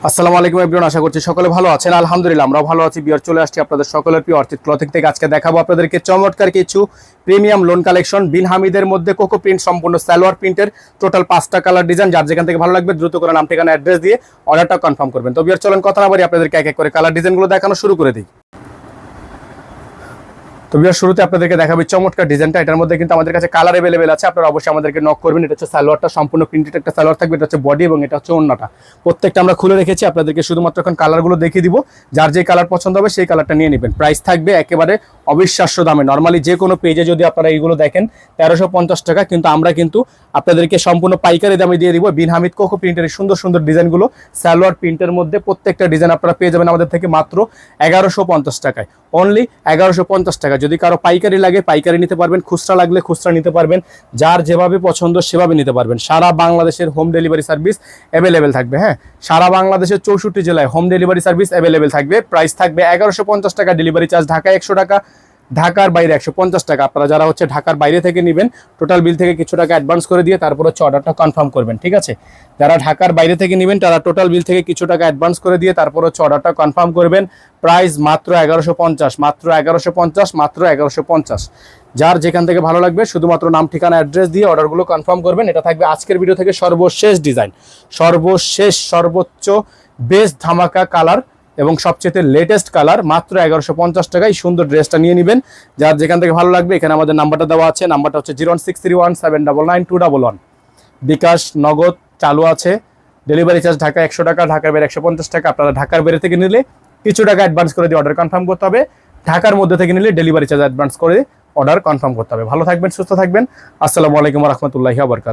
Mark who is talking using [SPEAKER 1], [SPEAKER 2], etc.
[SPEAKER 1] আসসালামু আলাইকুম এভরিওয়ান, আশা করছি সকলে ভালো আছেন। আলহামদুলিল্লাহ আমরাও ভালো আছি। বিয়ার চলে আসছি আপনাদের সকলের প্রিয় অর্চিত ক্লথিং থেকে। আজকে দেখাবো আপনাদেরকে চমৎকার কিছু প্রিমিয়াম লোন কালেকশন। বিন হামিদের মধ্যে কোকো প্রিন্ট সম্পূর্ণ সালোয়ার প্রিন্টের টোটাল 5টা কালার ডিজাইন। যার যেখান থেকে ভালো লাগবে দ্রুত করে নাম ঠিকানা অ্যাড্রেস দিয়ে অর্ডারটা কনফার্ম করবেন। তো বিয়ার চলেন কথা না বাড়ি আপনাদেরকে এক এক করে কালার ডিজাইনগুলো দেখানো শুরু করে দিই। তো বিয়ার শুরুতে আপনাদেরকে দেখাবো চমৎকার ডিজাইনটা। এটার মধ্যে কিন্তু আমাদের কাছে কালার अवेलेबल আছে, আপনারা অবশ্যই আমাদেরকে নক করবেন। এটা হচ্ছে সালোয়ারটা, সম্পূর্ণ প্রিন্টেড একটা সালোয়ার থাকবে। এটা হচ্ছে বডি এবং এটা হচ্ছে ওড়নাটা। প্রত্যেকটা আমরা খুলে রেখেছি, আপনাদেরকে শুধুমাত্র এখন কালারগুলো দেখিয়ে দিব। যার যে কালার পছন্দ হবে সেই কালারটা নিয়ে নেবেন। প্রাইস থাকবে একেবারে অবিশ্বাস্য দামে। নর্মালি যে কোনো পেজে যদি আপনারা এইগুলো দেখেন 1350 টাকা, কিন্তু আমরা কিন্তু আপনাদেরকে সম্পূর্ণ পাইকারি দামে দিয়ে দিব। বিন হামিদ কোকো প্রিন্টের সুন্দর সুন্দর ডিজাইনগুলো সালোয়ার প্রিন্টের মধ্যে প্রত্যেকটা ডিজাইন আপনারা পেয়ে যাবেন আমাদের থেকে মাত্র 1150 টাকায়। অনলি 1150 টাকা। যদি কারো পাইকারি লাগে পাইকারি নিতে পারবেন, খুচরা লাগলে খুচরা নিতে পারবেন। যার যেভাবে পছন্দ সেভাবে নিতে পারবেন। সারা বাংলাদেশের হোম ডেলিভারি সার্ভিস অ্যাভেলেবেল থাকবে। হ্যাঁ, সারা বাংলাদেশের 64 জেলায় হোম ডেলিভারি সার্ভিস অ্যাভেলেবেল থাকবে। প্রাইস থাকবে 1150 টাকা। ডেলিভারি চার্জ ঢাকায় 100 টাকা, ঢাকার বাইরে 150 টাকা। আপনারা যারা হচ্ছে ঢাকার বাইরে থেকে নেবেন টোটাল বিল থেকে কিছু টাকা অ্যাডভান্স করে দিয়ে তারপর হচ্ছে অর্ডারটা কনফার্ম করবেন। ঠিক আছে, যারা ঢাকার বাইরে থেকে নেবেন তারা টোটাল বিল থেকে কিছু টাকা অ্যাডভান্স করে দিয়ে তারপর হচ্ছে অর্ডারটা কনফার্ম করবেন। প্রাইস মাত্র 1150, মাত্র 1150, মাত্র 1150। যার যেখান থেকে ভালো লাগবে শুধুমাত্র নাম ঠিকানা অ্যাড্রেস দিয়ে অর্ডারগুলো কনফার্ম করবেন। এটা থাকবে আজকের ভিডিও থেকে সর্বশেষ ডিজাইন, সর্বশেষ সর্বোচ্চ বেস্ট ধামাকা কালার এবং সবচেয়ে লেটেস্ট কালার। মাত্র 1150 টাকায় সুন্দর ড্রেসটা নিয়ে নেবেন। যার যেখান থেকে ভালো লাগবে এখানে আমাদের নাম্বারটা দেওয়া আছে। নাম্বারটা হচ্ছে 01631799211। বিকাশ নগদ চালু আছে। ডেলিভারি চার্জ ঢাকা 100 টাকা, ঢাকার বাইরে 150 টাকা। আপনারা ঢাকার বাইরে থেকে নিলে কিছু টাকা অ্যাডভান্স করে দিয়ে অর্ডার কনফার্ম করতে হবে। ঢাকার মধ্যে থেকে নিলে ডেলিভারি চার্জ অ্যাডভান্স করে অর্ডার কনফার্ম করতে হবে। ভালো থাকবেন, সুস্থ থাকবেন। আসসালামু আলাইকুম ওয়া রাহমাতুল্লাহি ওয়া বারাকাতুহু।